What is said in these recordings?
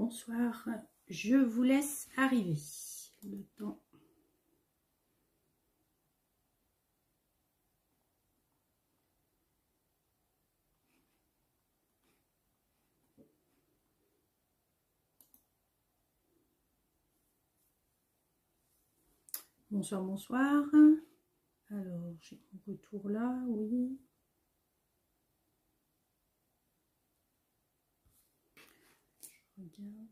bonsoir. Je vous laisse arriver. Le temps. Bonsoir, bonsoir. Alors, j'ai mon retour là, oui. Je regarde.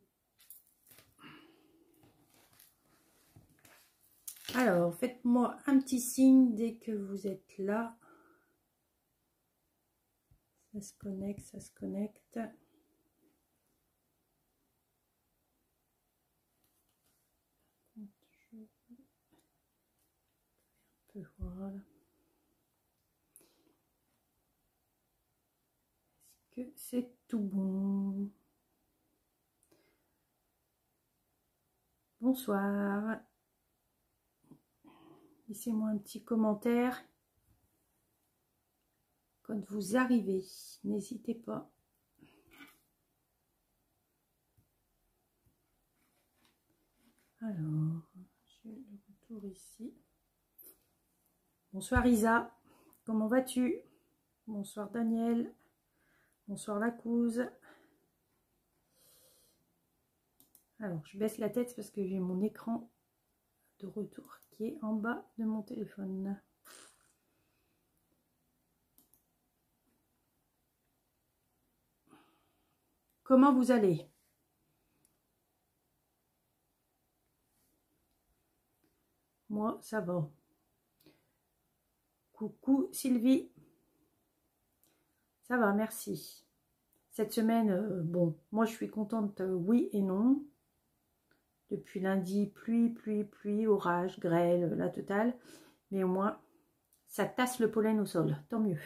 Alors, faites-moi un petit signe dès que vous êtes là. Ça se connecte, ça se connecte. Voilà. Est-ce que c'est tout bon? Bonsoir. Laissez-moi un petit commentaire quand vous arrivez. N'hésitez pas. Alors, j'ai le retour ici. Bonsoir Isa, comment vas-tu? Bonsoir Daniel, bonsoir Lacouze. Alors, je baisse la tête parce que j'ai mon écran de retour qui est en bas de mon téléphone. Comment vous allez? Moi, ça va. Coucou Sylvie. Ça va, merci. Cette semaine, bon, moi je suis contente, oui et non. Depuis lundi, pluie, orage, grêle, la totale. Mais au moins, ça tasse le pollen au sol, tant mieux.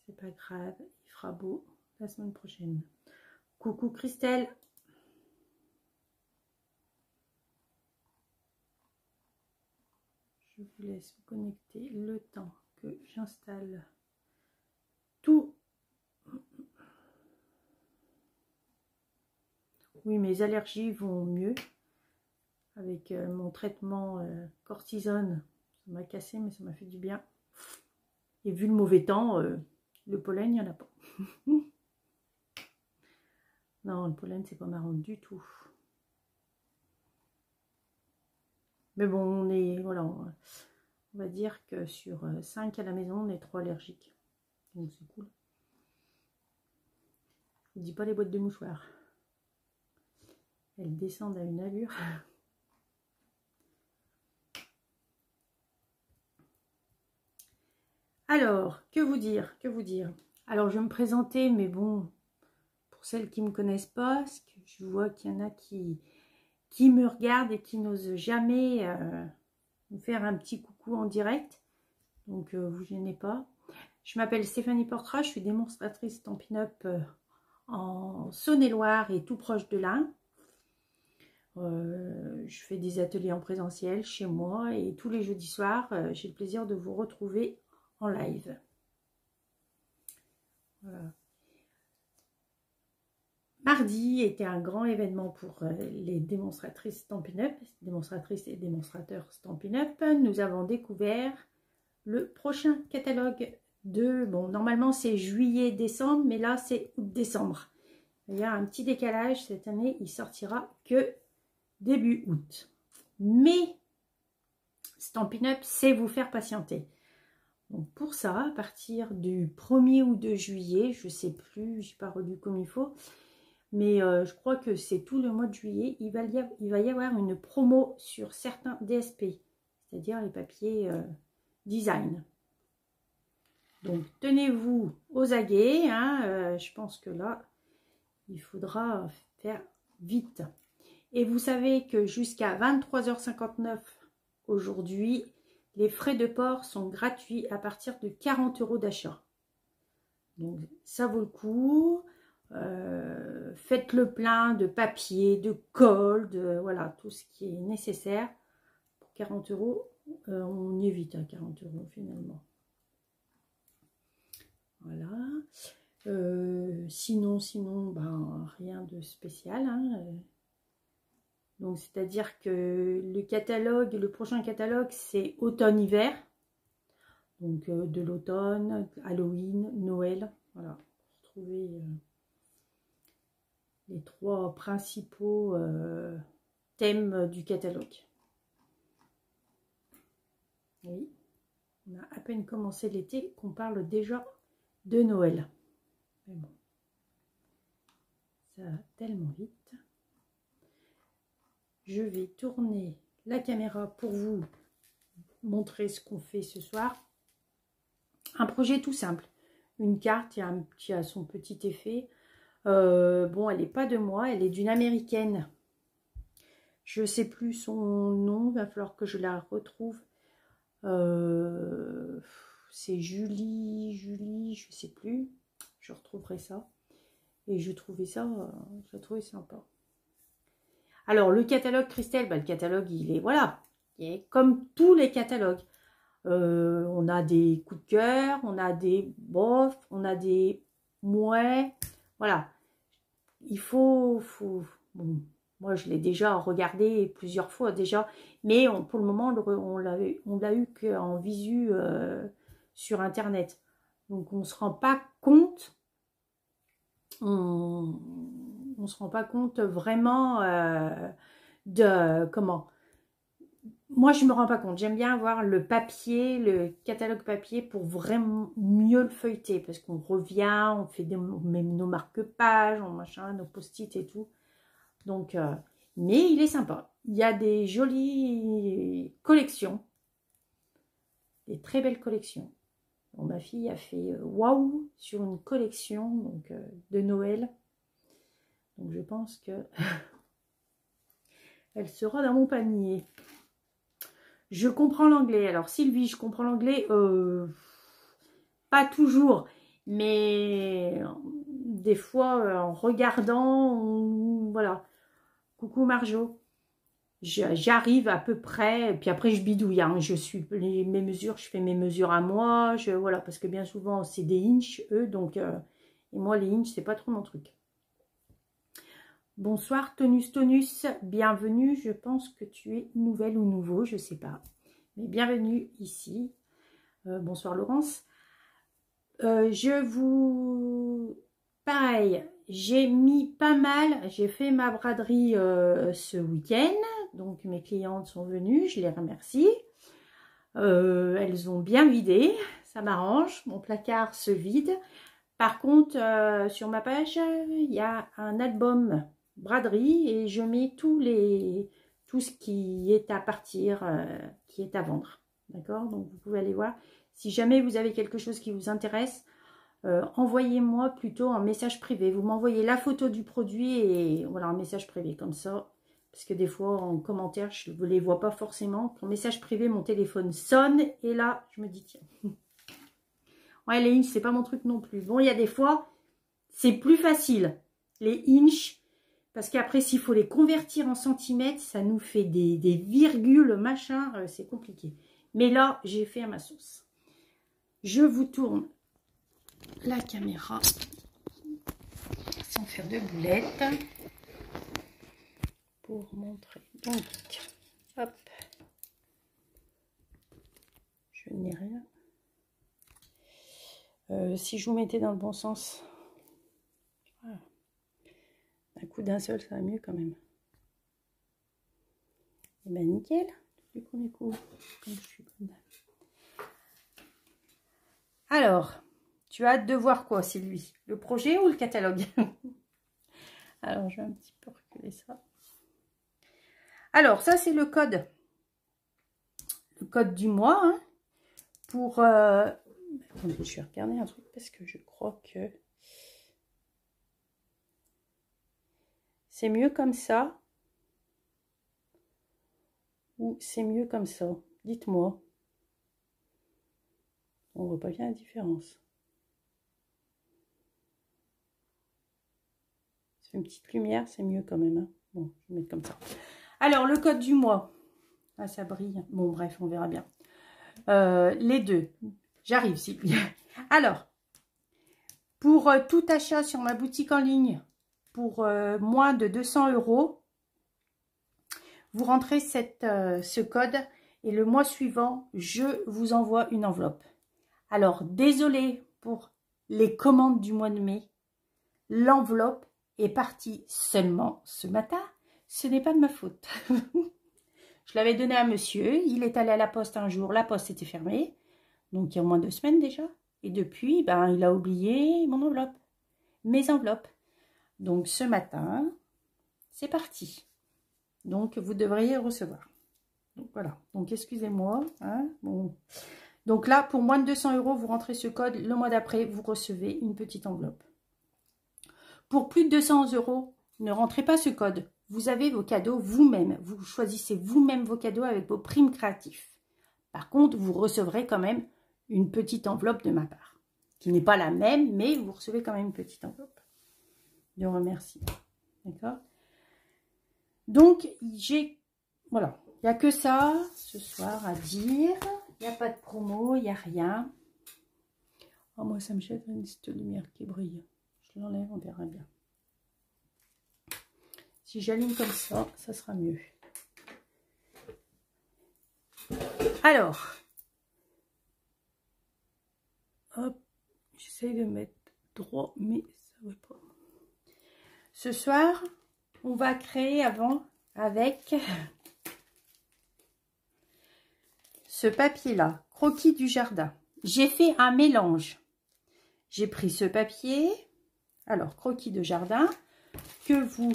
C'est pas grave, il fera beau la semaine prochaine. Coucou Christelle. Je vous laisse vous connecter le temps que j'installe tout. Oui, mes allergies vont mieux avec mon traitement cortisone. Ça m'a cassé, mais ça m'a fait du bien. Et vu le mauvais temps, le pollen, il n'y en a pas. Non, le pollen, c'est pas marrant du tout. Mais bon, on est, voilà, on va dire que sur 5 à la maison, on est 3 allergiques. Donc c'est cool. Je vous dis pas les boîtes de mouchoirs. Elles descendent à une allure. Alors, que vous dire, que vous dire? Alors, je vais me présenter, mais bon, pour celles qui ne me connaissent pas, parce que je vois qu'il y en a qui me regardent et qui n'osent jamais me faire un petit coucou en direct. Donc, vous gênez pas. Je m'appelle Stéphanie Portras, je suis démonstratrice Stampin' Up en Saône-et-Loire et tout proche de l'Ain. Je fais des ateliers en présentiel chez moi et tous les jeudis soirs, j'ai le plaisir de vous retrouver en live. Voilà. Mardi était un grand événement pour les démonstratrices Stampin' Up, démonstratrices et démonstrateurs Stampin' Up. Nous avons découvert le prochain catalogue de, bon, normalement c'est juillet-décembre, mais là c'est août-décembre. Il y a un petit décalage, cette année il sortira que début août. Mais Stampin' Up sait vous faire patienter. Donc pour ça, à partir du 1er ou 2 juillet, je ne sais plus, je n'ai pas relu comme il faut, mais je crois que c'est tout le mois de juillet, il va y avoir une promo sur certains DSP, c'est-à-dire les papiers design. Donc tenez-vous aux aguets, hein, je pense que là, il faudra faire vite. Et vous savez que jusqu'à 23h59 aujourd'hui, les frais de port sont gratuits à partir de 40 € d'achat. Donc ça vaut le coup. Faites le plein de papier, de colle, de voilà, tout ce qui est nécessaire. Pour 40 €, on y évite à 40 € finalement. Voilà. Sinon, ben, rien de spécial. Hein. Donc, c'est-à-dire que le prochain catalogue, c'est automne-hiver. Donc, de l'automne, Halloween, Noël. Voilà, pour trouver les 3 principaux thèmes du catalogue. Oui, on a à peine commencé l'été qu'on parle déjà de Noël. Mais bon, ça va tellement vite. Je vais tourner la caméra pour vous montrer ce qu'on fait ce soir. Un projet tout simple. Une carte qui a son petit effet. Bon, elle n'est pas de moi, elle est d'une américaine. Je ne sais plus son nom, il va falloir que je la retrouve. C'est Julie, je ne sais plus. Je retrouverai ça. Et je trouvais ça sympa. Alors, le catalogue Christelle, le catalogue, il est comme tous les catalogues. On a des coups de cœur, on a des bofs, on a des mouais. Voilà. Il faut bon, moi, je l'ai déjà regardé plusieurs fois déjà. Mais pour le moment, on l'a eu qu'en visu sur Internet. Donc, on ne se rend pas compte. On se rend pas compte vraiment de comment. Moi, je me rends pas compte. J'aime bien avoir le papier, le catalogue papier pour vraiment mieux le feuilleter. Parce qu'on revient, on fait même nos marque-pages, nos post-it et tout. Donc, mais il est sympa. Il y a des jolies collections. Des très belles collections. Bon, ma fille a fait waouh sur une collection donc, de Noël. Donc, je pense que elle sera dans mon panier. Je comprends l'anglais. Alors, Sylvie, je comprends l'anglais. Pas toujours. Mais des fois, en regardant, voilà. Coucou Marjo. J'arrive à peu près. Et puis après, je bidouille. Hein, je fais mes mesures à moi. Voilà, parce que bien souvent, c'est des inches, eux. Donc, et moi, les inches, c'est pas trop mon truc. Bonsoir Tonus, bienvenue. Je pense que tu es nouvelle ou nouveau, je sais pas. Mais bienvenue ici. Bonsoir Laurence. Pareil, j'ai mis pas mal, j'ai fait ma braderie ce week-end. Donc mes clientes sont venues, je les remercie. Elles ont bien vidé, ça m'arrange. Mon placard se vide. Par contre, sur ma page, il y a un album braderie et je mets tout ce qui est à partir, qui est à vendre. D'accord? Donc vous pouvez aller voir. Si jamais vous avez quelque chose qui vous intéresse, envoyez-moi plutôt un message privé. Vous m'envoyez la photo du produit et voilà, un message privé comme ça. Parce que des fois, en commentaire, je ne les vois pas forcément. Pour message privé, mon téléphone sonne et là, je me dis tiens. Ouais, les inches, c'est pas mon truc non plus. Bon, il y a des fois, c'est plus facile. Les inches, parce qu'après, s'il faut les convertir en centimètres, ça nous fait des virgules, machin, c'est compliqué. Mais là, j'ai fait à ma sauce. Je vous tourne la caméra sans faire de boulettes pour montrer. Donc, hop, je n'ai rien. Si je vous mettais dans le bon sens, voilà. Un coup d'un seul, ça va mieux quand même. Et ben nickel, du premier coup, comme je suis bonne. Alors, tu as hâte de voir quoi, Sylvie? Le projet ou le catalogue? Alors, je vais un petit peu reculer ça. Alors, ça, c'est le code. Le code du mois. Hein, pour... Attendez, je vais regarder un truc parce que je crois que... C'est mieux comme ça. Ou c'est mieux comme ça? Dites-moi. On voit pas bien la différence. C'est une petite lumière, c'est mieux quand même. Hein. Bon, je vais mettre comme ça. Alors, le code du mois. Ah, ça brille. Bon, bref, on verra bien. Les deux. J'arrive, Sylvie. Alors, Pour tout achat sur ma boutique en ligne, pour moins de 200 €, vous rentrez ce code et le mois suivant, je vous envoie une enveloppe. Alors, désolé pour les commandes du mois de mai. L'enveloppe est partie seulement ce matin. Ce n'est pas de ma faute. Je l'avais donné à monsieur. Il est allé à la poste un jour. La poste était fermée. Donc, il y a au moins 2 semaines déjà. Et depuis, ben, il a oublié mon enveloppe. Mes enveloppes. Donc, ce matin, c'est parti. Donc, vous devriez recevoir. Donc, voilà. Donc, excusez-moi. Hein, bon. Donc là, pour moins de 200 €, vous rentrez ce code. Le mois d'après, vous recevez une petite enveloppe. Pour plus de 200 €, ne rentrez pas ce code. Vous avez vos cadeaux vous-même. Vous choisissez vous-même vos cadeaux avec vos primes créatifs. Par contre, vous recevrez quand même une petite enveloppe de ma part. Qui n'est pas la même, mais vous recevez quand même une petite enveloppe. Je vous remercie. D'accord? Donc, voilà. Il n'y a que ça ce soir à dire. Il n'y a pas de promo, il n'y a rien. Oh, moi, ça me jette une petite lumière qui brille. Je l'enlève, on verra bien. Si j'aligne comme ça, ça sera mieux. Alors, hop, j'essaye de mettre droit, mais ça ne va pas. Ce soir, on va créer avec ce papier-là, croquis du jardin. J'ai fait un mélange. J'ai pris ce papier, alors croquis de jardin, que vous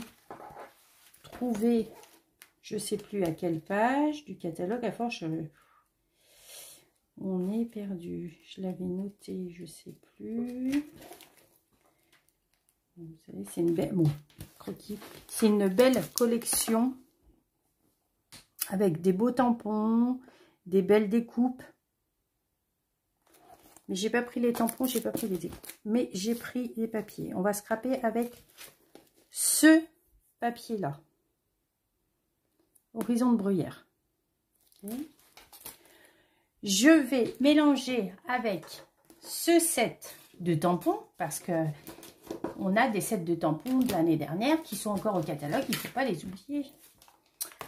trouvez, je ne sais plus à quelle page du catalogue, à force, on est perdu. Je l'avais noté, je ne sais plus. Vous savez, c'est une belle, bon, croquis. C'est une belle collection avec des beaux tampons, des belles découpes. Mais j'ai pas pris les tampons, j'ai pas pris les découpes. Mais j'ai pris les papiers. On va scraper avec ce papier-là. Horizon de bruyère. Okay. Je vais mélanger avec ce set de tampons parce que on a des sets de tampons de l'année dernière qui sont encore au catalogue. Il ne faut pas les oublier.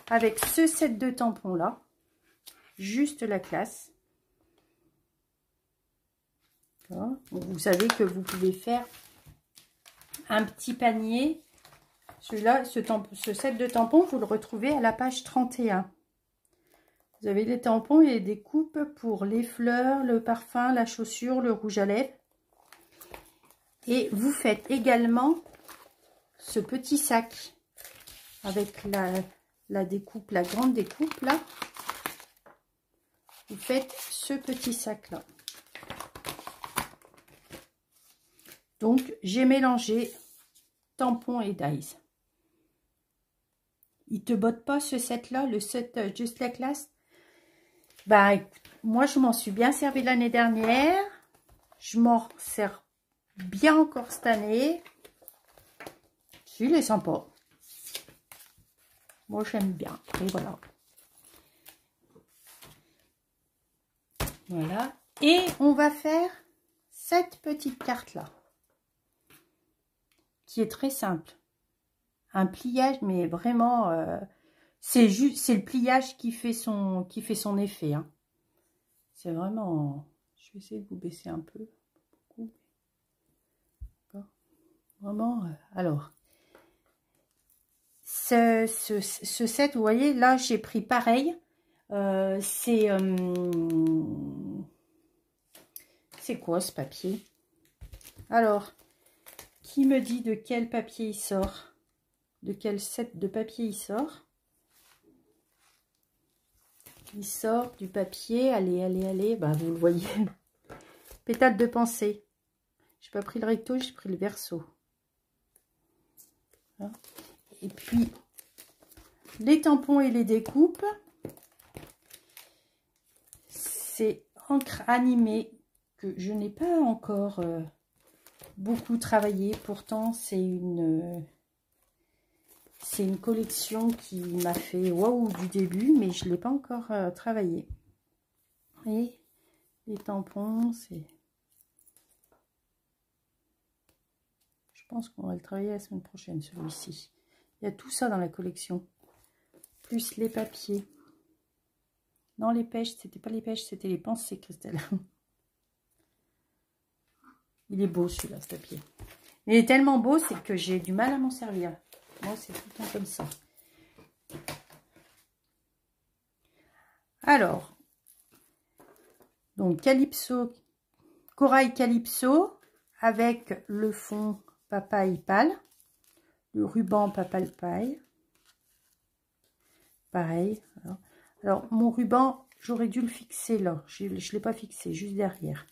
Avec ce set de tampons là, juste la classe. Vous savez que vous pouvez faire un petit panier. Celui-là, ce set de tampons, vous le retrouvez à la page 31. Vous avez les tampons et les découpes pour les fleurs, le parfum, la chaussure, le rouge à lèvres. Et vous faites également ce petit sac avec la découpe, la grande découpe là. Vous faites ce petit sac là. Donc, j'ai mélangé tampons et dies. Il te botte pas ce set-là, le set Just la classe? Bah, écoute, moi, je m'en suis bien servi l'année dernière. Je m'en sers bien encore cette année. Il est sympa. Moi, j'aime bien. Et voilà. Voilà. Et on va faire cette petite carte-là. Qui est très simple. Un pliage, mais vraiment, c'est le pliage qui fait son effet. Hein. C'est vraiment... Je vais essayer de vous baisser un peu. Beaucoup. Vraiment, alors... Ce set, vous voyez, là, j'ai pris pareil. C'est quoi ce papier? Alors... Qui me dit de quel papier il sort? De quel set de papier il sort? Il sort du papier, allez, bah vous le voyez. Pétale de pensée. J'ai pas pris le recto, j'ai pris le verso. Et puis, les tampons et les découpes. C'est encre animée que je n'ai pas encore... beaucoup travaillé, pourtant c'est une collection qui m'a fait waouh du début, mais je ne l'ai pas encore travaillé. Et les tampons, c'est pense qu'on va le travailler la semaine prochaine, celui-ci. Il y a tout ça dans la collection. Plus les papiers. Non, les pêches, c'était pas les pêches, c'était les pensées, Christelle. Il est beau celui-là, ce papier. Mais il est tellement beau, c'est que j'ai du mal à m'en servir. Moi, c'est tout le temps comme ça. Alors, donc Calypso, corail Calypso avec le fond papaye pâle, le ruban papaye paille. Pareil. Alors, mon ruban, j'aurais dû le fixer là. Je ne l'ai pas fixé, juste derrière.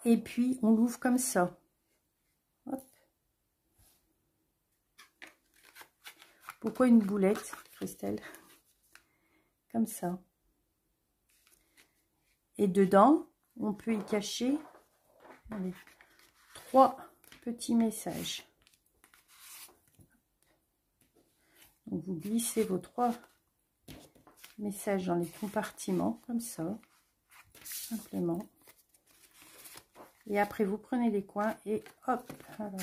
Et puis, on l'ouvre comme ça. Hop. Pourquoi une boulette, Christelle? Comme ça. Et dedans, on peut y cacher 3 petits messages. Donc, vous glissez vos 3 messages dans les compartiments, comme ça, simplement. Et après, vous prenez les coins et hop, voilà.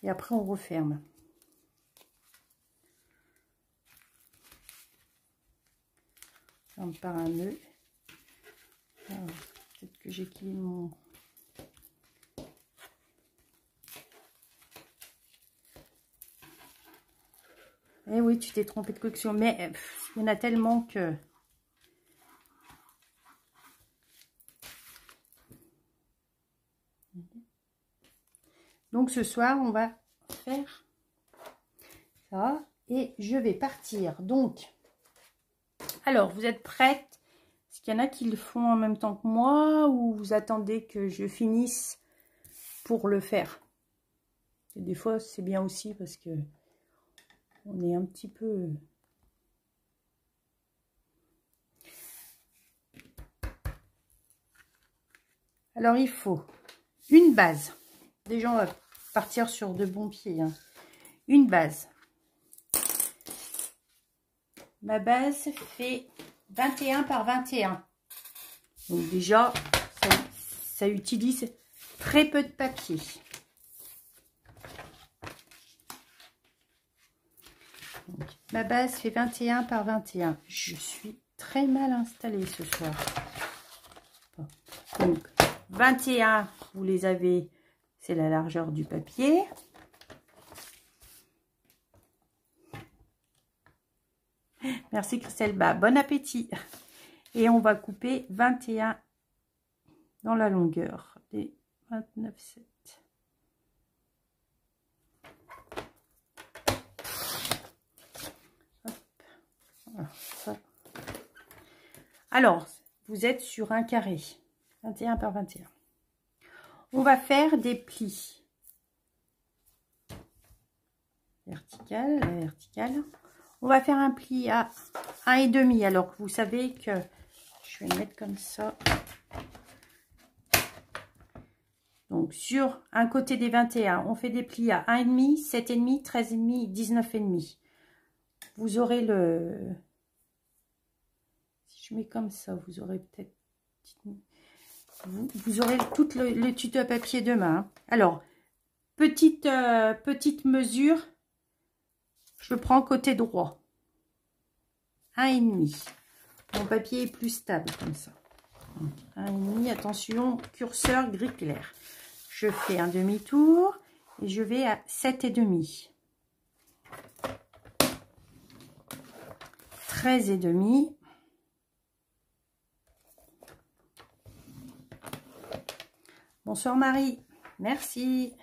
Et après, on referme. On ferme par un nœud. Peut-être que j'équilibre mon... Eh oui, tu t'es trompé de collection. Mais il y en a tellement que... Donc ce soir, on va faire ça. Et je vais partir. Donc, alors, vous êtes prête? Est-ce qu'il y en a qui le font en même temps que moi? Ou vous attendez que je finisse pour le faire? Et des fois, c'est bien aussi parce que on est un petit peu... Alors, il faut une base. Déjà, on va partir sur de bons pieds. Hein. Une base. Ma base fait 21 par 21. Donc déjà, ça utilise très peu de papier. Donc, ma base fait 21 par 21. Je suis très mal installée ce soir. Donc, 21, vous les avez, c'est la largeur du papier. Merci Christelle. Bah, bon appétit. Et on va couper 21 dans la longueur des 29,7. Voilà, ça. Alors, vous êtes sur un carré. 21 par 21. On va faire des plis. Vertical, vertical. On va faire un pli à 1,5. Alors que vous savez que je vais le mettre comme ça. Donc sur un côté des 21, on fait des plis à 1,5, 7,5, 13,5, 19,5. Vous aurez le... Si je mets comme ça, vous aurez peut-être... Vous aurez tout le tuto à papier demain. Alors, petite mesure. Je prends côté droit. 1,5. Mon papier est plus stable comme ça. 1,5. Attention, curseur gris clair. Je fais un demi-tour et je vais à 7,5. 13,5. Bonsoir Marie, merci.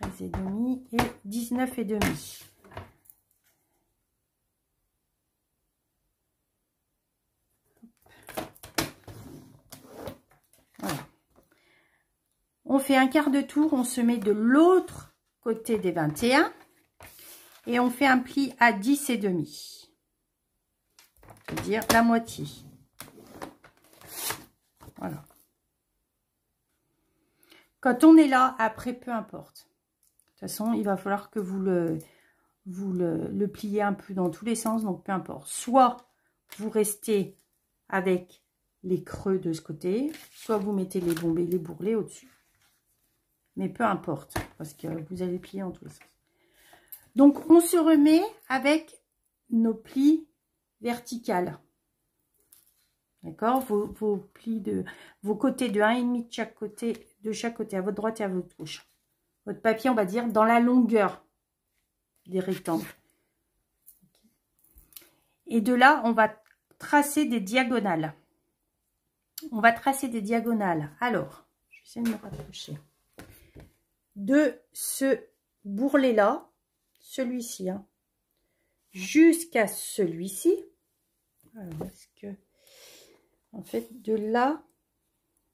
13,5 et 19,5. Voilà. On fait un quart de tour, on se met de l'autre côté des 21 et on fait un pli à 10,5. C'est-à-dire la moitié. Voilà. Quand on est là, après, peu importe. De toute façon, il va falloir que vous le pliez un peu dans tous les sens, donc peu importe. Soit vous restez avec les creux de ce côté, soit vous mettez les bombés, les bourrelets au-dessus. Mais peu importe, parce que vous allez plier en tous les sens. Donc, on se remet avec nos plis verticales. D'accord, vos plis vos côtés de 1,5 de chaque côté, à votre droite et à votre gauche. Votre papier, on va dire, dans la longueur des rectangles. Et de là, on va tracer des diagonales. On va tracer des diagonales. Alors, je vais essayer de me rapprocher. De ce bourrelet-là, celui-ci, hein, jusqu'à celui-ci. Alors, est-ce que... En fait, de là,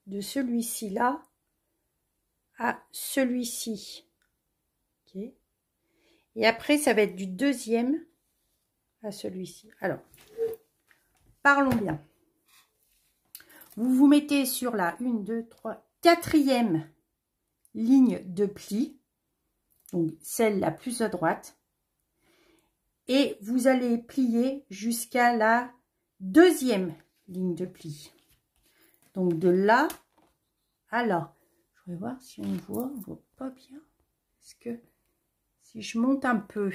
de celui-ci là, à celui-ci. Ok. Et après, ça va être du deuxième à celui-ci. Alors, parlons bien. Vous vous mettez sur la 1, 2, 3, 4e ligne de pli. Donc, celle la plus à droite. Et vous allez plier jusqu'à la 2e ligne de pli. Donc, de là à là. Je vais voir si on voit pas bien. Est-ce que si je monte un peu,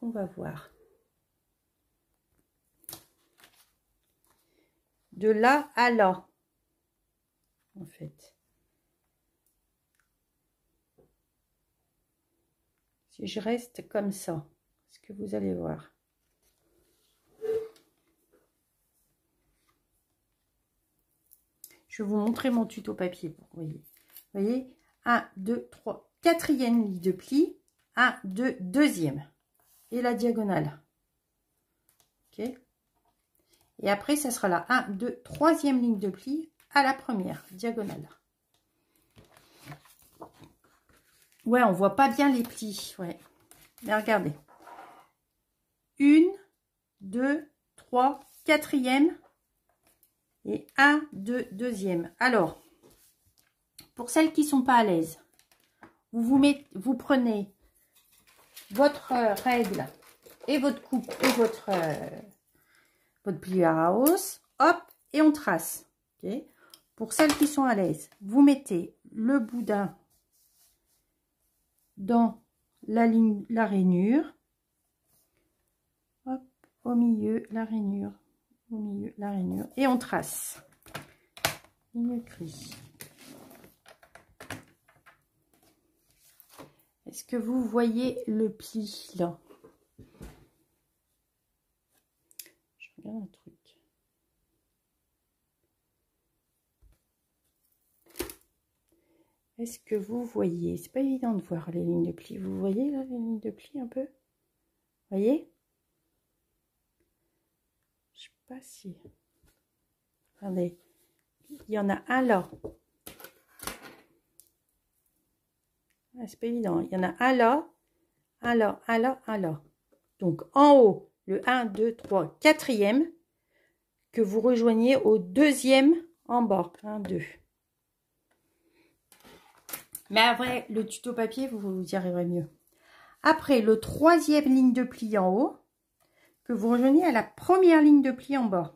on va voir. De là à là, en fait. Si je reste comme ça, est-ce que vous allez voir? Je vais vous montrer mon tuto papier pour que vous voyez. Vous voyez, 1, 2, 3, 4e ligne de pli, 1, 2, 2e. Et la diagonale. Ok. Et après, ça sera la 1, 2, 3e ligne de pli à la première diagonale. Ouais, on voit pas bien les plis. Ouais. Mais regardez. 1, 2, 3, 4e. Et 1, 2, 2e. Alors, pour celles qui ne sont pas à l'aise, vous prenez votre règle et votre coupe et votre plieur à hausse, hop, et on trace. Okay. Pour celles qui sont à l'aise, vous mettez le boudin dans la ligne, la rainure, hop, au milieu, la rainure, au milieu, la rainure, et on trace. Ligne grise. Est-ce que vous voyez le pli là? Je regarde un truc. Est-ce que vous voyez? C'est pas évident de voir les lignes de pli. Vous voyez là les lignes de pli un peu? Vous voyez? Je sais pas si. Regardez. Il y en a un là. Ah, c'est pas évident. Il y en a un là, un là, un là, un là. Donc en haut, le 1, 2, 3, 4e que vous rejoignez au 2e en bas. 1, 2. Mais après, le tuto papier, vous y arriverez mieux. Après, le 3e ligne de pli en haut que vous rejoignez à la première ligne de pli en bas.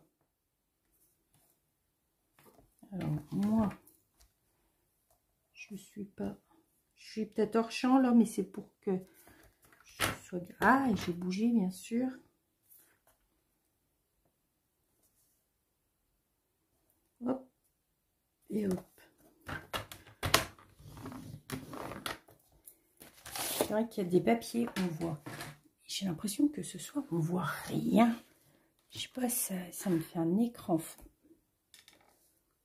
Alors, moi, je suis peut-être hors champ là, mais c'est pour que je sois... Ah, et j'ai bougé, bien sûr. Hop, et hop. C'est vrai qu'il y a des papiers, on voit. J'ai l'impression que ce soir, on voit rien. Je sais pas, ça me fait un écran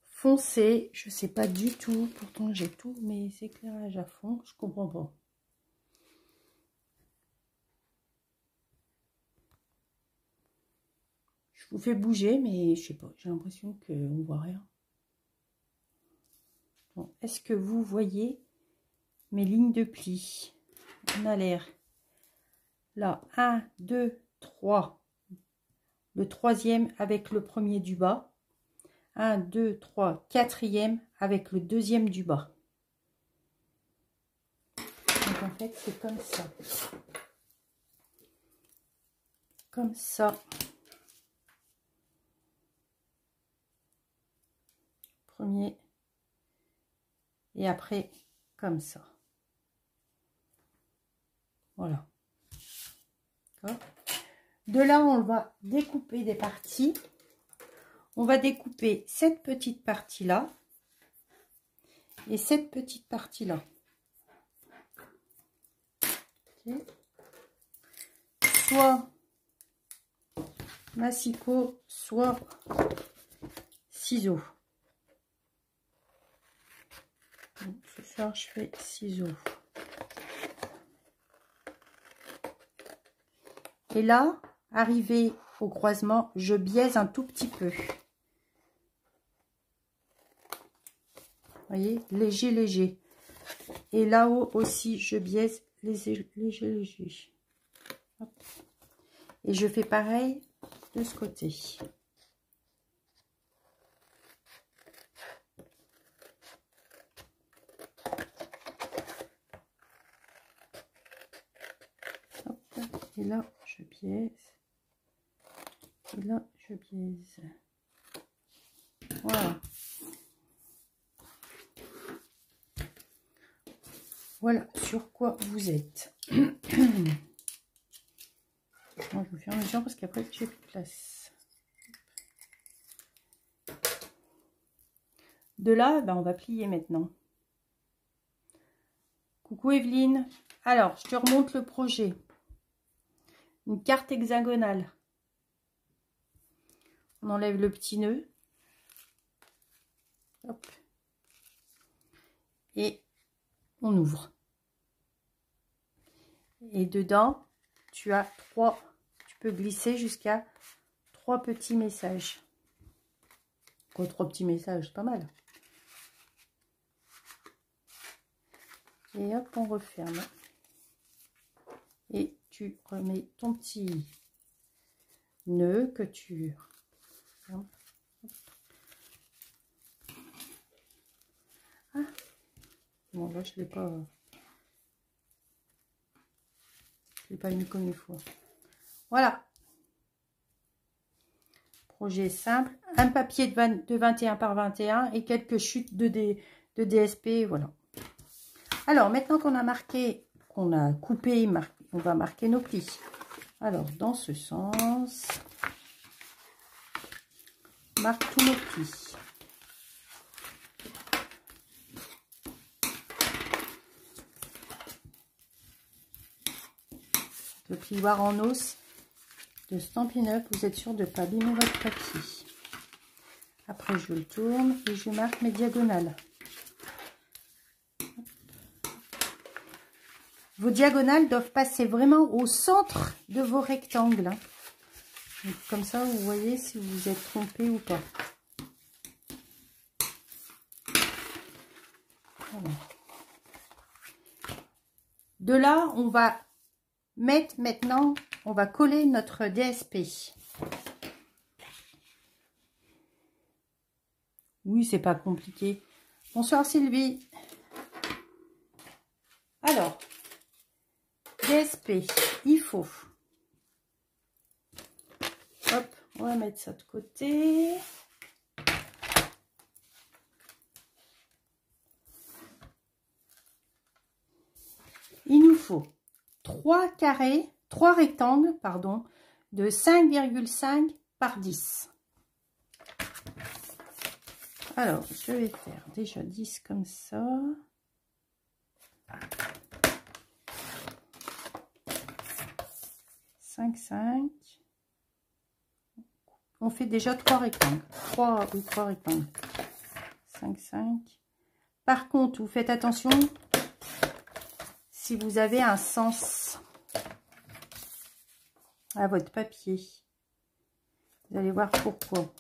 foncé. Je sais pas du tout. Pourtant, j'ai tous mes éclairages à fond. Je comprends pas. Je vous fais bouger, mais je sais pas. J'ai l'impression qu'on voit rien. Bon, est-ce que vous voyez mes lignes de pli? On a l'air là, 1, 2, 3. Le 3e avec le premier du bas. 1, 2, 3, 4e avec le 2e du bas. Donc en fait, c'est comme ça. Comme ça. et après comme ça. Voilà. De là, on va découper des parties. On va découper cette petite partie-là et cette petite partie-là. Okay. Soit massicot, soit ciseaux. Donc, ce soir, je fais ciseaux. Et là, arrivé au croisement, je biaise un tout petit peu. Vous voyez, léger, léger. Et là-haut aussi, je biaise léger, léger, léger. Hop. Et je fais pareil de ce côté. Hop. Et là, je biaise. Et là, je biaise. Voilà. Voilà sur quoi vous êtes. Moi, je vais faire un mesure parce qu'après, j'ai plus de place. De là, ben, on va plier maintenant. Coucou Evelyne. Alors, je te remonte le projet. Une carte hexagonale. On enlève le petit nœud. Hop. Et on ouvre. Et dedans, tu as tu peux glisser jusqu'à 3 petits messages. Quoi, 3 petits messages, pas mal. Et hop, on referme. Et tu remets ton petit nœud que tu... Ah. Bon, là, je ne l'ai pas... Je l'ai pas mis comme il faut. Voilà. Projet simple. Un papier de 21 par 21 et quelques chutes de DSP. Voilà. Alors, maintenant qu'on a marqué, qu'on a coupé, on va marquer nos plis. Alors, dans ce sens, on marque tous nos plis. Le plioir en os de Stampin' Up, vous êtes sûr de ne pas abîmer votre papier. Après, je le tourne et je marque mes diagonales. Vos diagonales doivent passer vraiment au centre de vos rectangles. Donc, comme ça, vous voyez si vous vous êtes trompé ou pas. Voilà. De là, on va mettre maintenant, on va coller notre DSP. Oui, c'est pas compliqué. Bonsoir Sylvie. Alors, DSP, il faut... Hop, on va mettre ça de côté. Il nous faut 3 rectangles, pardon, de 5,5 par 10. Alors, je vais faire déjà 10 comme ça. On fait déjà 3 rectangles. 3 rectangles. 5, 5. Par contre, vous faites attention si vous avez un sens à votre papier. Vous allez voir pourquoi.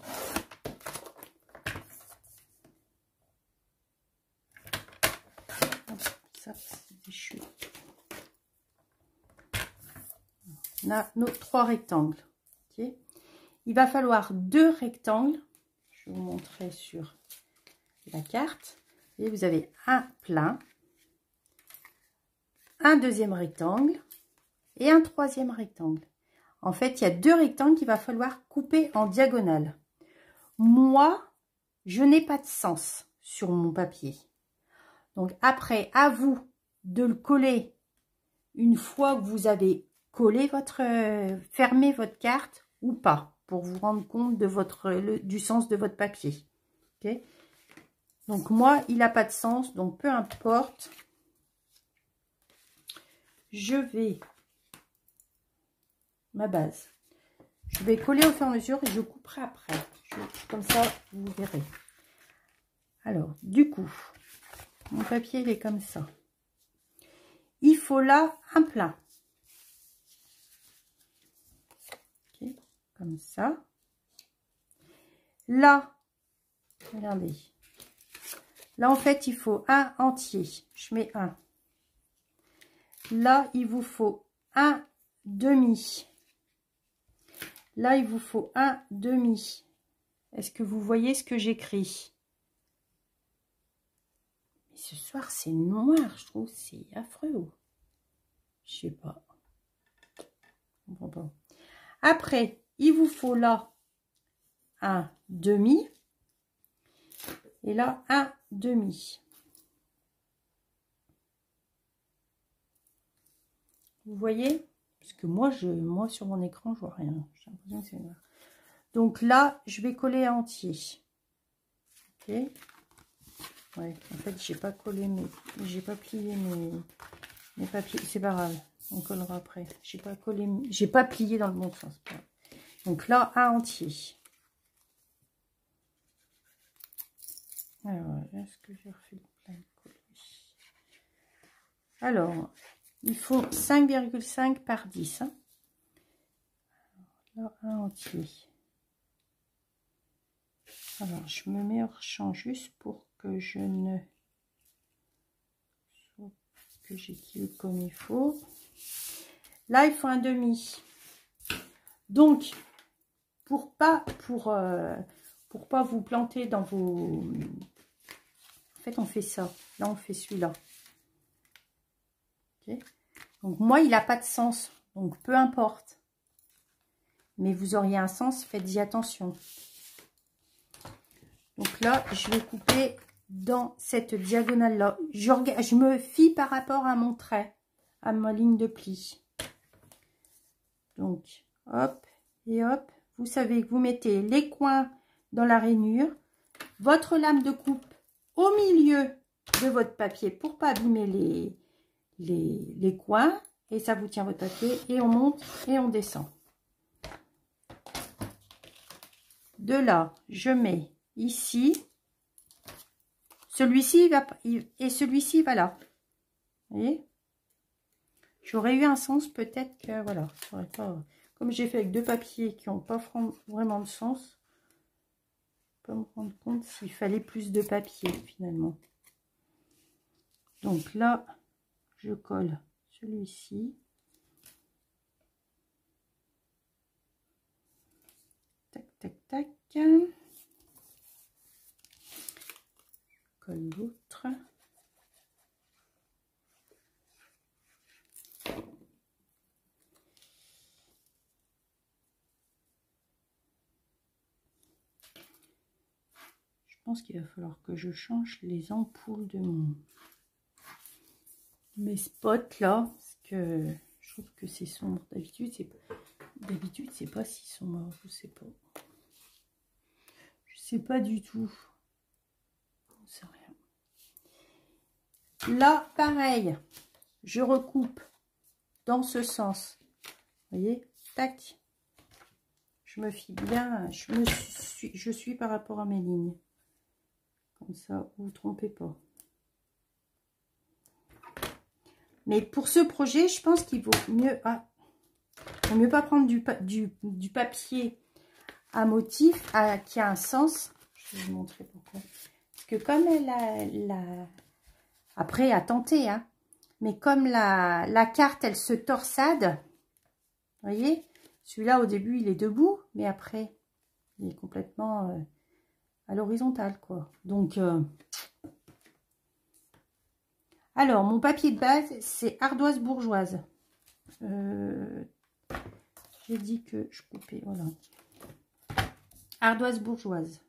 Ça, c'est des chutes. On a nos 3 rectangles. Okay. Il va falloir 2 rectangles. Je vais vous montrer sur la carte. Et vous avez un plein, un deuxième rectangle et un troisième rectangle. En fait, il y a 2 rectangles qu'il va falloir couper en diagonale. Moi, je n'ai pas de sens sur mon papier. Donc après, à vous de le coller une fois que vous avez collé fermé votre carte ou pas, pour vous rendre compte de du sens de votre papier. Ok. Donc moi, il n'a pas de sens, donc peu importe. Je vais, ma base, je vais coller au fur et à mesure et je couperai après. Comme ça, vous verrez. Alors, du coup, mon papier, il est comme ça. Il faut là un plein. Okay, comme ça. Là, regardez. Là, en fait, il faut un entier. Je mets un. Là, il vous faut un demi. Là, il vous faut un demi. Est-ce que vous voyez ce que j'écris? Ce soir, c'est noir, je trouve. C'est affreux. Je sais pas. Je comprends pas. Après, il vous faut là un demi. Et là, un demi. Vous voyez? Parce que moi, sur mon écran, je vois rien. J'ai l'impression que c'est noir. Donc là, je vais coller entier. Ok. Ouais, en fait, j'ai pas collé j'ai pas plié mes papiers. C'est pas grave, on collera après. J'ai pas collé, j'ai pas plié dans le bon sens. Donc là, un entier. Alors, est-ce que j'ai refait le plein de coller? Alors, il faut 5,5 par 10. Hein. Là, un entier. Alors, je me mets hors champ juste pour que je ne... que j'équilibre comme il faut. Là, il faut un demi. Donc, pour pas vous planter dans vos... En fait, on fait ça. Là, on fait celui-là. Okay. Donc, moi, il n'a pas de sens. Donc, peu importe. Mais vous auriez un sens, faites-y attention. Donc là, je vais couper dans cette diagonale-là. Je me fie par rapport à mon trait, à ma ligne de pli. Donc, hop et hop. Vous savez que vous mettez les coins dans la rainure. Votre lame de coupe au milieu de votre papier pour pas abîmer les coins. Et ça vous tient votre papier. Et on monte et on descend. De là, je mets ici. Celui-ci va et celui-ci va là. Vous voyez? J'aurais eu un sens peut-être que voilà. Pas, comme j'ai fait avec deux papiers qui n'ont pas vraiment de sens. Je peux me rendre compte s'il fallait plus de papier finalement. Donc là, je colle celui-ci. Tac, tac, tac. Colle l'autre. Je pense qu'il va falloir que je change les ampoules de mes spots là, parce que je trouve que c'est sombre. D'habitude, c'est pas si sombre. Je sais pas. Je sais pas du tout. On sait rien. Là, pareil. Je recoupe dans ce sens. Vous voyez, tac. Je me fie bien. Je suis par rapport à mes lignes. Comme ça, vous ne vous trompez pas. Mais pour ce projet, je pense qu'il vaut mieux... vaut mieux pas prendre du papier à motif qui a un sens. Je vais vous montrer pourquoi. Parce que comme après, à tenter, hein. Mais comme la carte, elle se torsade, vous voyez, celui-là, au début, il est debout, mais après, il est complètement à l'horizontale, quoi. Donc, alors, mon papier de base, c'est ardoise bourgeoise. J'ai dit que je coupais, voilà. Ardoise bourgeoise.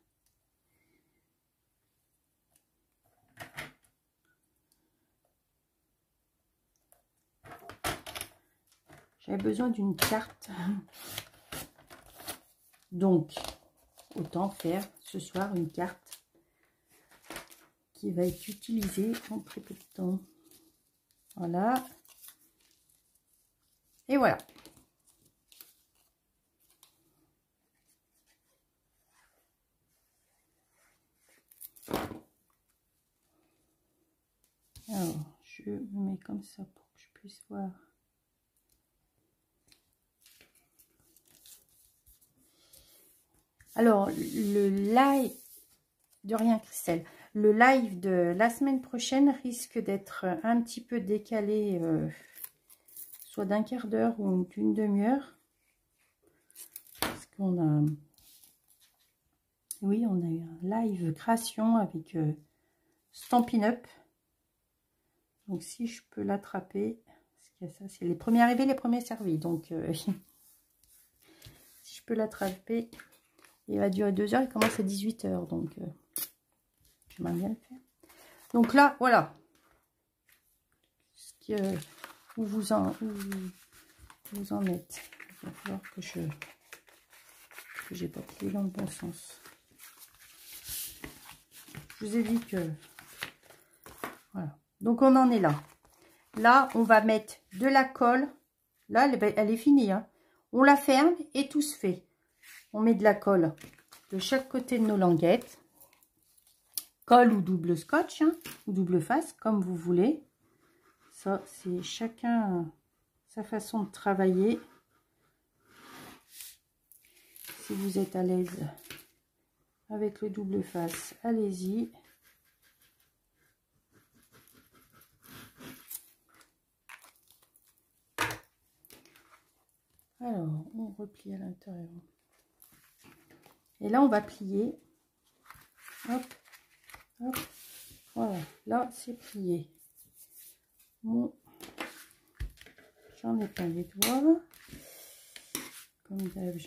j'avais besoin d'une carte. Donc, autant faire ce soir une carte qui va être utilisée en très peu de temps. Voilà. Et voilà. Alors, je me mets comme ça pour que je puisse voir. Alors, le live de rien, Christelle. Le live de la semaine prochaine risque d'être un petit peu décalé, soit d'un quart d'heure ou d'une demi-heure. Parce qu'on a... Oui, on a eu un live création avec Stampin' Up. Donc, si je peux l'attraper, parce qu'il y a ça, c'est les premiers arrivés, les premiers servis. Donc, si je peux l'attraper, il va durer 2 heures. Il commence à 18 h. Donc, j'aimerais bien le faire. Donc là, voilà. Ce qui, où vous en êtes. Il va falloir que j'ai pas plié dans le bon sens. Je vous ai dit que... Voilà. Donc, on en est là. Là, on va mettre de la colle. Là, elle est finie. Hein. On la ferme et tout se fait. On met de la colle de chaque côté de nos languettes. Colle ou double scotch, hein, ou double face, comme vous voulez. Ça, c'est chacun sa façon de travailler. Si vous êtes à l'aise avec le double face, allez-y. Alors, on replie à l'intérieur. Et là, on va plier. Hop, hop. Voilà, là, c'est plié. Bon, j'en ai plein les doigts. Comme d'hab,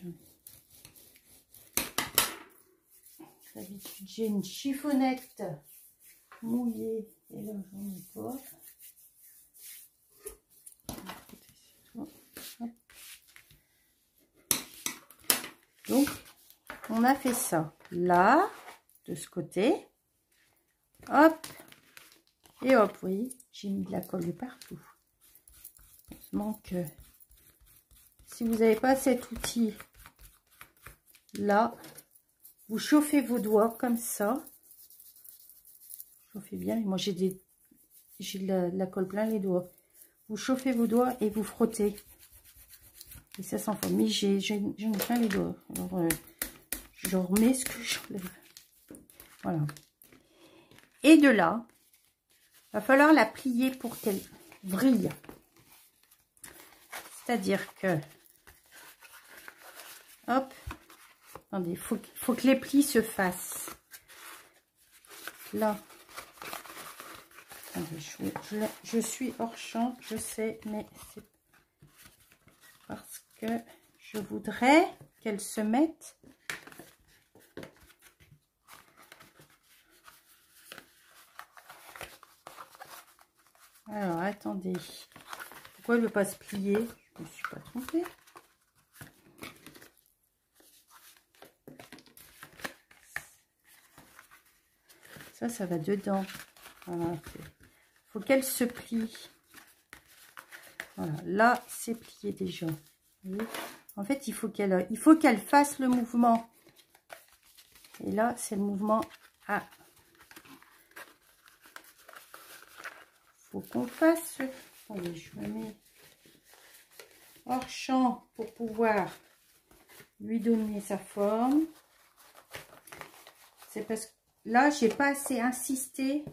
d'habitude, j'ai une chiffonnette mouillée. Et là, j'en ai pas. Donc, on a fait ça là, de ce côté. Hop. Et hop, vous voyez, j'ai mis de la colle de partout. Heureusement que si vous n'avez pas cet outil là, vous chauffez vos doigts comme ça. Chauffez bien. Moi, j'ai de la colle plein les doigts. Vous chauffez vos doigts et vous frottez. Et ça s'enfonce. Mais j'en ai plein les doigts. Alors, je remets ce que j'enlève. Voilà. Et de là, va falloir la plier pour qu'elle brille. C'est-à-dire que, hop, attendez, il faut que les plis se fassent. Là, attendez, je suis hors champ, je sais, mais c'est parce que je voudrais qu'elle se mette. Alors, attendez. Pourquoi elle ne veut pas se plier? Je ne me suis pas trompée. Ça va dedans. Voilà. Faut qu'elle se plie. Voilà. Là, c'est plié déjà. Vous voyez, en fait, il faut qu'elle fasse le mouvement. Et là, c'est le mouvement A. Faut qu'on fasse. Attendez, je me mets hors champ pour pouvoir lui donner sa forme. C'est parce que là, j'ai pas assez insisté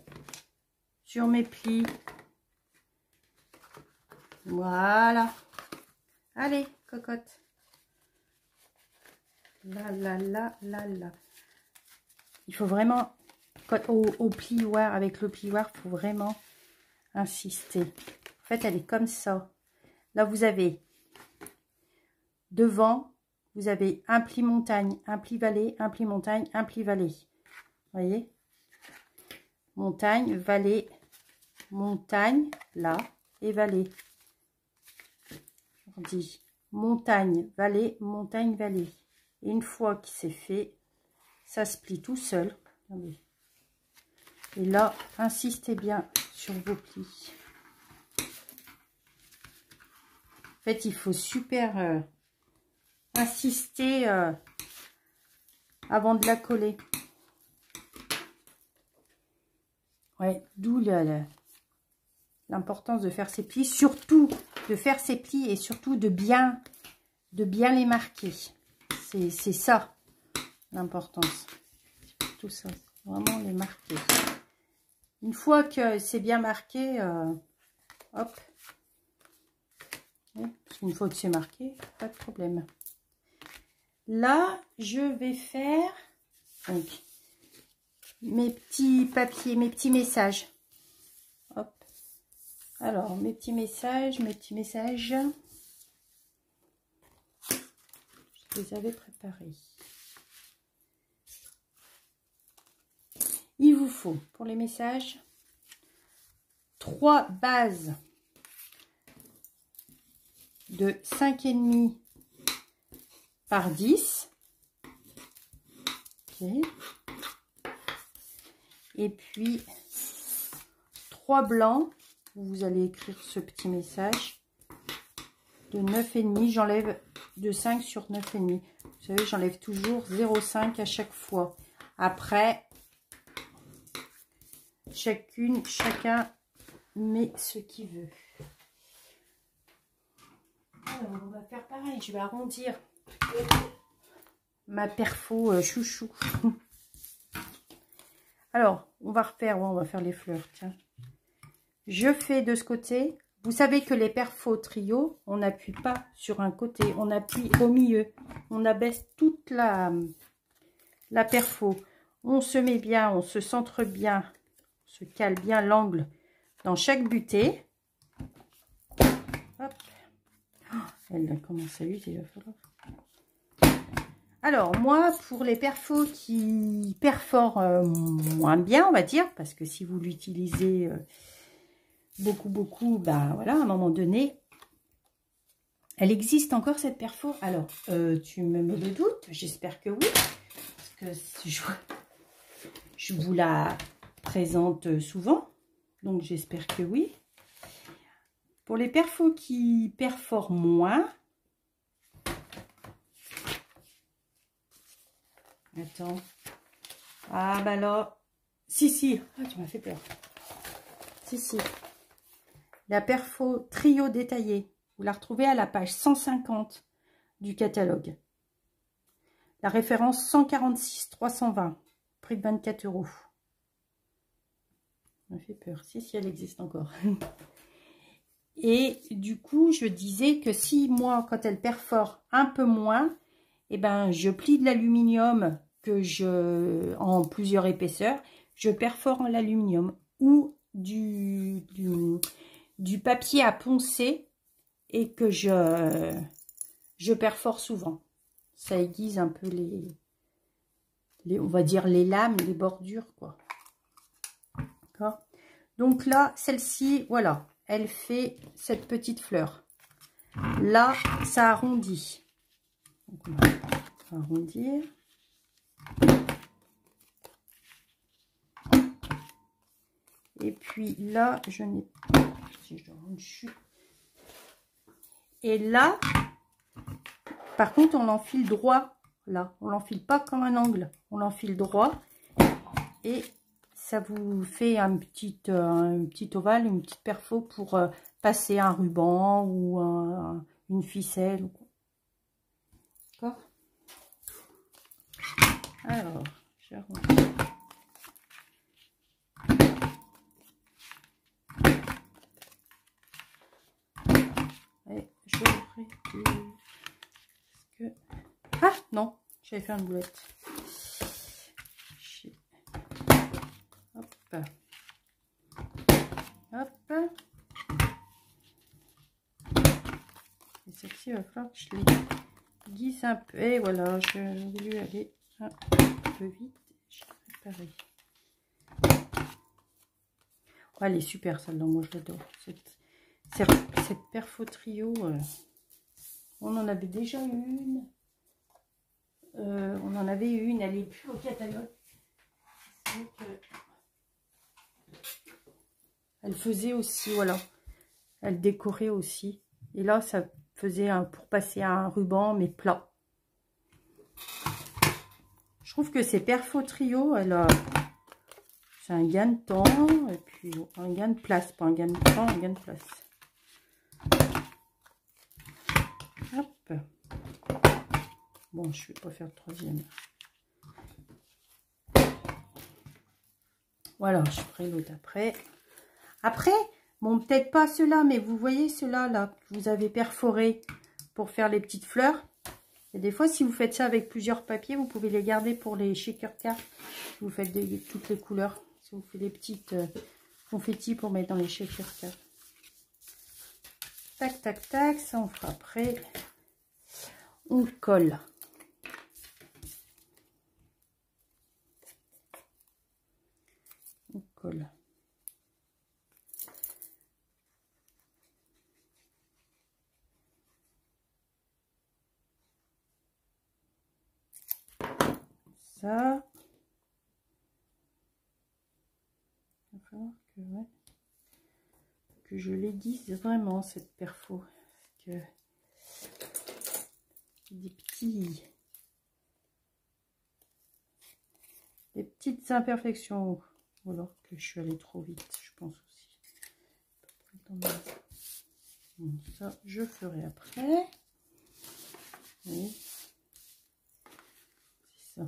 sur mes plis. Voilà. Allez, cocotte. Là, là, là, là, là. Il faut vraiment, au plioir, avec le plioir, il faut vraiment insister. En fait, elle est comme ça. Là, vous avez devant, vous avez un pli montagne, un pli vallée, un pli montagne, un pli vallée. Vous voyez? Montagne, vallée, montagne, là, et vallée. Je on dit montagne, vallée, montagne, vallée. Et une fois qu'il s'est fait, ça se plie tout seul. Et là, insistez bien sur vos plis. En fait, il faut super insister avant de la coller. Ouais, d'où l'importance de faire ces plis, surtout de faire ces plis et surtout de bien les marquer. C'est ça l'importance. Tout ça, vraiment les marquer. Une fois que c'est bien marqué, hop. Une fois que c'est marqué, pas de problème. Là, je vais faire donc mes petits papiers, mes petits messages. Hop. Alors, mes petits messages. Je les avais préparés. Il vous faut, pour les messages, 3 bases de 5,5 par 10. Okay. Et puis 3 blancs, vous allez écrire ce petit message de 9,5. J'enlève de 5 sur 9,5. Vous savez, j'enlève toujours 0,5 à chaque fois. Après, chacun met ce qu'il veut. Alors, on va faire pareil. Je vais arrondir ma perfo chouchou. Alors, on va faire les fleurs. Tiens. Je fais de ce côté. Vous savez que les perfos trio, on n'appuie pas sur un côté, on appuie au milieu. On abaisse toute la perfo. On se met bien, on se centre bien, on se cale bien l'angle dans chaque butée. Hop. Oh, elle commence à user, il va falloir. Alors, moi, pour les perfos qui perforent moins bien, on va dire, parce que si vous l'utilisez beaucoup, ben voilà, à un moment donné, elle existe encore cette perfo. Alors, tu me mets le doute, j'espère que oui, parce que je vous la présente souvent, donc j'espère que oui. Pour les perfos qui perforent moins, attends, ah bah là, si, ah, tu m'as fait peur, si, la perfo trio détaillé, vous la retrouvez à la page 150 du catalogue, la référence 146 320, prix de 24 €. Ça m'a fait peur, si elle existe encore. Et du coup, je disais que si moi, quand elle perfore un peu moins, eh ben, je plie de l'aluminium en plusieurs épaisseurs, je perfore en l'aluminium ou du papier à poncer et que je perfore souvent. Ça aiguise un peu on va dire les lames, les bordures, quoi. D'accord. Donc là, celle-ci, voilà. Elle fait cette petite fleur. Là, ça arrondit. Donc, on va arrondir. Et puis là, je n'ai pas... Si je dois rendre chute. Et là, par contre, on l'enfile droit. Là, on l'enfile pas comme un angle. On l'enfile droit. Et ça vous fait un petit ovale, une petite perfo pour passer un ruban ou une ficelle. D'accord. Alors, j'arrondis. Et j'aurais dû... Ah non, j'avais fait une boulette. Hop. Hop. Et celle-ci, il va falloir que je les guise un peu. Et voilà, j'ai voulu aller un peu vite. J'ai préparé. Oh, elle est super celle-là, moi je l'adore. Cette perfo trio, On en avait déjà une. On en avait une, elle n'est plus au catalogue. Donc, elle faisait aussi, voilà. Elle décorait aussi. Et là, ça faisait pour passer à un ruban, mais plat. Je trouve que ces Perfo Trio, c'est un gain de temps et puis un gain de place. Pas un gain de temps, un gain de place. Hop. Bon, je ne vais pas faire le troisième. Voilà, je ferai l'autre après. Après, bon, peut-être pas ceux-là, mais vous voyez ceux-là, là, que vous avez perforé pour faire les petites fleurs. Et des fois, si vous faites ça avec plusieurs papiers, vous pouvez les garder pour les shaker cards. Vous faites toutes les couleurs. Si vous faites des petites confettis pour mettre dans les shaker cards. Tac, tac, tac. Ça, on fera après. On colle. On colle. Ça. Il va falloir que, ouais, que je l'aiguise vraiment cette perfo. Parce que des petites imperfections. Ou alors que je suis allée trop vite, je pense aussi. Donc ça, je ferai après. Oui. C'est ça.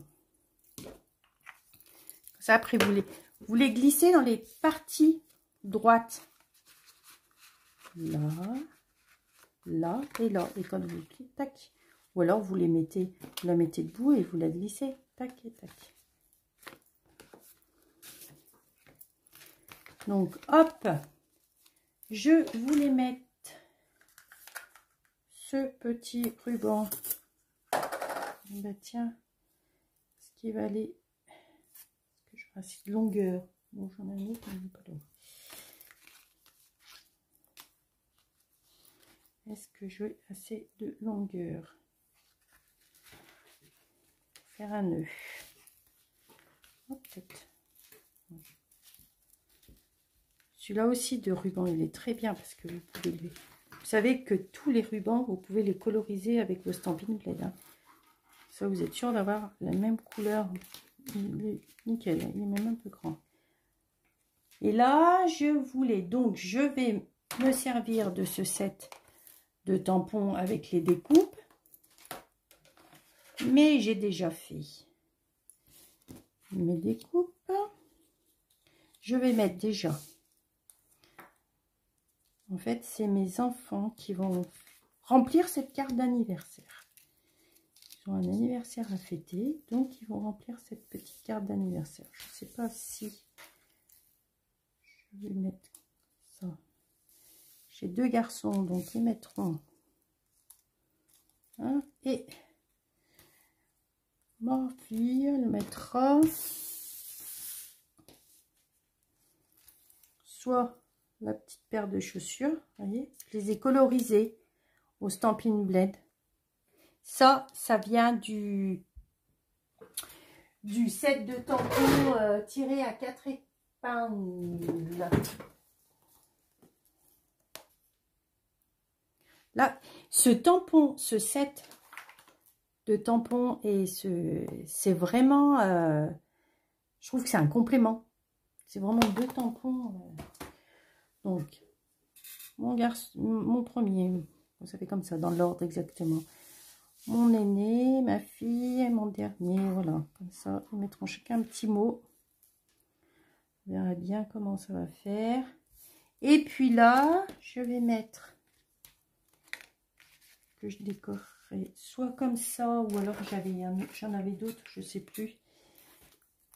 Ça, après, vous les glissez dans les parties droites. Là, là et là. Et quand vous cliquez, tac. Ou alors vous les mettez, vous la mettez debout et vous la glissez. Tac et tac. Donc, hop, je voulais mettre ce petit ruban. Bah tiens, ce qui va aller, est-ce que je ferai assez de longueur? Bon, j'en ai un autre, mais pas long. Est-ce que j'ai assez de longueur? Faire un nœud. Oh, peut-être. Celui-là aussi de ruban, il est très bien parce que vous pouvez vous savez que tous les rubans, vous pouvez les coloriser avec vos Stampin' Blend. Hein. Ça, vous êtes sûr d'avoir la même couleur. Nickel, il est même un peu grand. Et là, je vais me servir de ce set de tampons avec les découpes. Mais j'ai déjà fait mes découpes. Je vais mettre déjà. En fait, c'est mes enfants qui vont remplir cette carte d'anniversaire. Ils ont un anniversaire à fêter, donc ils vont remplir cette petite carte d'anniversaire. Je ne sais pas si je vais mettre ça. J'ai deux garçons, donc ils mettront un et ma fille, elle mettra soit la petite paire de chaussures, voyez, je les ai colorisées au Stampin' Blend. Ça vient du set de tampons tiré à 4 épingles. Là, ce set de tampons et c'est vraiment, je trouve que c'est un complément. C'est vraiment deux tampons. Donc, mon premier, ça fait comme ça, dans l'ordre exactement. Mon aîné, ma fille et mon dernier, voilà. Comme ça, ils mettront chacun un petit mot. On verra bien comment ça va faire. Et puis là, je vais mettre, que je décorerai soit comme ça, ou alors j'en avais d'autres, je sais plus.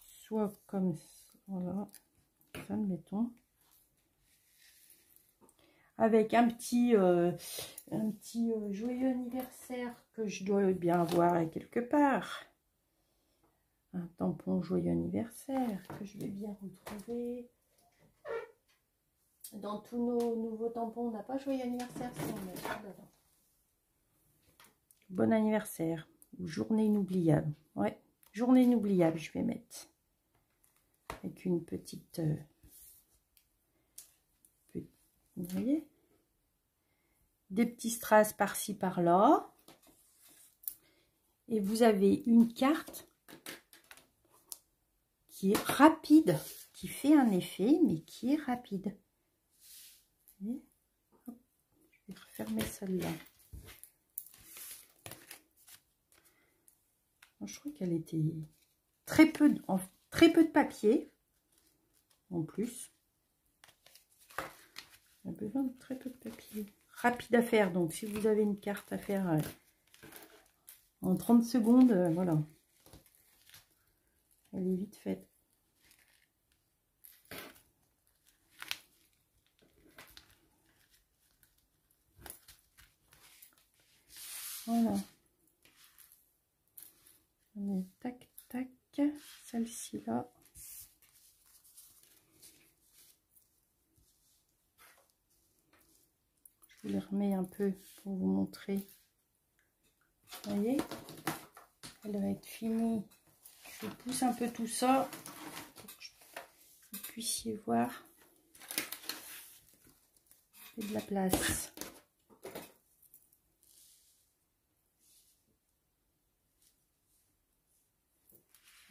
Soit comme ça, voilà. Ça, mettons. Avec un petit joyeux anniversaire que je dois bien avoir quelque part. Un tampon joyeux anniversaire que je vais bien retrouver. Dans tous nos nouveaux tampons, on n'a pas joyeux anniversaire si on met ça dedans. Bon anniversaire. Ou journée inoubliable. Ouais, journée inoubliable, je vais mettre. Avec une petite... vous voyez? Des petits strass par-ci, par-là. Et vous avez une carte qui est rapide, qui fait un effet, mais qui est rapide. Hop, je vais refermer celle-là. Je crois qu'elle était très peu de papier, en plus. On a besoin de très peu de papier. Rapide à faire, donc si vous avez une carte à faire en 30 secondes, voilà. Elle est vite faite. Voilà. On est tac, tac. Celle-ci là. Je vous les remets un peu pour vous montrer. Vous voyez, elle va être finie. Je pousse un peu tout ça pour que vous puissiez voir. Il y a de la place.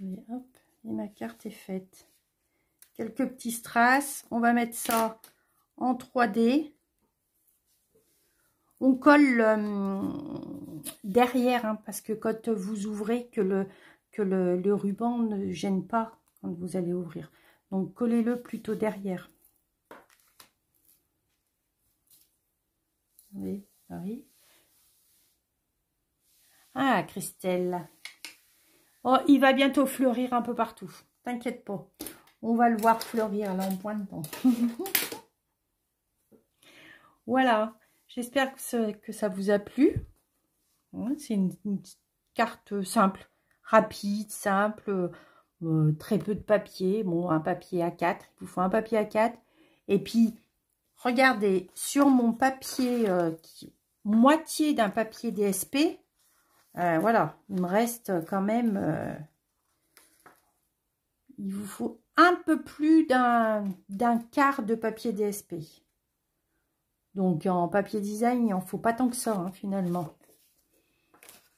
Et hop, et ma carte est faite. Quelques petits strass. On va mettre ça en 3D. On colle derrière, hein, parce que quand vous ouvrez, que le ruban ne gêne pas quand vous allez ouvrir. Donc, collez-le plutôt derrière. Oui, oui. Ah, Christelle. Oh, il va bientôt fleurir un peu partout. T'inquiète pas. On va le voir fleurir là en point de temps. Voilà. J'espère que ça vous a plu. C'est une carte simple, rapide, simple, très peu de papier. Bon, un papier A4, il vous faut un papier A4. Et puis, regardez, sur mon papier, moitié d'un papier DSP, voilà, il me reste quand même, il vous faut un peu plus d'un quart de papier DSP. Donc, en papier design, il n'en faut pas tant que ça, hein, finalement.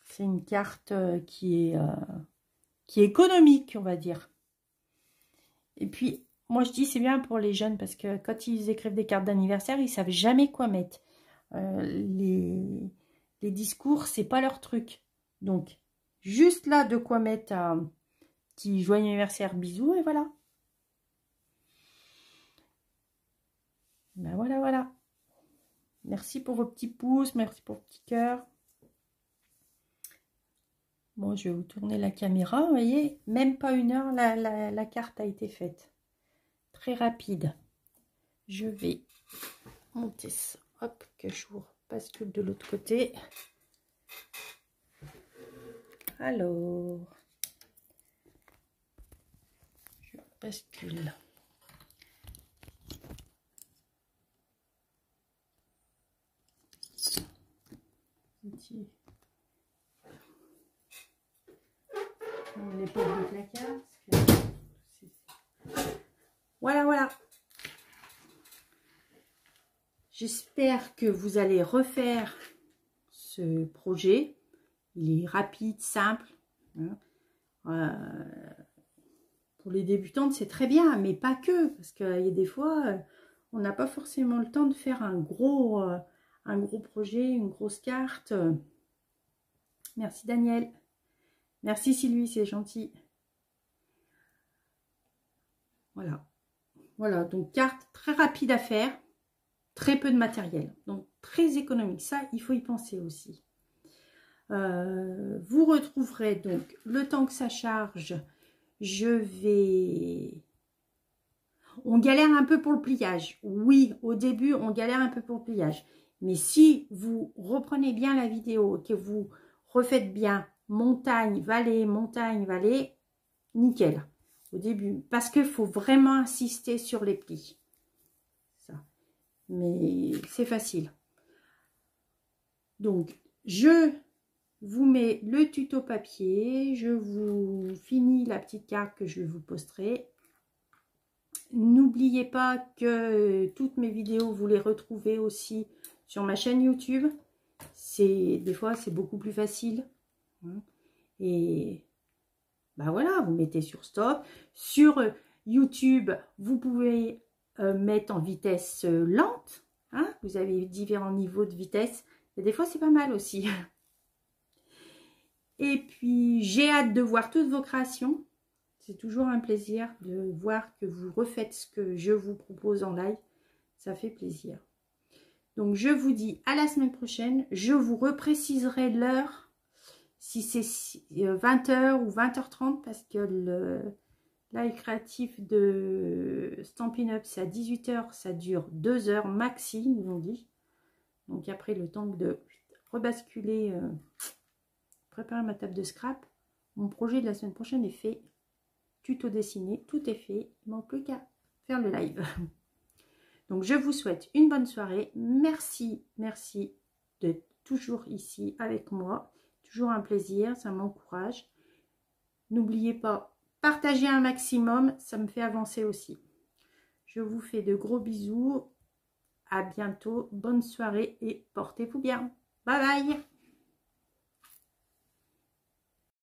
C'est une carte qui est économique, on va dire. Et puis, moi, je dis, c'est bien pour les jeunes, parce que quand ils écrivent des cartes d'anniversaire, ils ne savent jamais quoi mettre. Les discours, c'est pas leur truc. Donc, juste là, de quoi mettre un petit joyeux anniversaire, bisous, et voilà. Ben voilà, voilà. Merci pour vos petits pouces, merci pour vos petits cœurs. Bon, je vais vous tourner la caméra, vous voyez, même pas 1 heure, la carte a été faite. Très rapide. Je vais monter ça, hop, que je vous bascule de l'autre côté. Alors, je bascule. Petit. L'épaule de placard. Voilà, voilà. J'espère que vous allez refaire ce projet. Il est rapide, simple. Hein. Pour les débutantes, c'est très bien, mais pas que. Parce qu'il y a des fois, on n'a pas forcément le temps de faire un gros projet, une grosse carte. Merci Daniel. Merci Sylvie, c'est gentil. Voilà. Voilà, donc carte très rapide à faire. Très peu de matériel. Donc très économique. Ça, il faut y penser aussi. Vous retrouverez donc le temps que ça charge. On galère un peu pour le pliage. Oui, au début, on galère un peu pour le pliage. Mais si vous reprenez bien la vidéo, que vous refaites bien montagne, vallée, nickel. Au début. Parce qu'il faut vraiment insister sur les plis. Ça. Mais c'est facile. Donc, je vous mets le tuto papier. Je vous finis la petite carte que je vous posterai. N'oubliez pas que toutes mes vidéos, vous les retrouvez aussi sur ma chaîne YouTube. Des fois, c'est beaucoup plus facile. Et ben voilà, vous mettez sur stop. Sur YouTube, vous pouvez mettre en vitesse lente. Hein, vous avez différents niveaux de vitesse. Et des fois, c'est pas mal aussi. Et puis, j'ai hâte de voir toutes vos créations. C'est toujours un plaisir de voir que vous refaites ce que je vous propose en live. Ça fait plaisir. Donc, je vous dis à la semaine prochaine. Je vous repréciserai l'heure, si c'est 20h ou 20h30, parce que le live créatif de Stampin' Up, c'est à 18h. Ça dure 2 heures maxi, ils nous ont dit. Donc, après, le temps de rebasculer, préparer ma table de scrap. Mon projet de la semaine prochaine est fait. Tuto dessiné, tout est fait. Il ne manque plus qu'à faire le live. Donc, je vous souhaite une bonne soirée. Merci, merci d'être toujours ici avec moi. Toujours un plaisir, ça m'encourage. N'oubliez pas, partagez un maximum, ça me fait avancer aussi. Je vous fais de gros bisous. À bientôt, bonne soirée et portez-vous bien. Bye bye.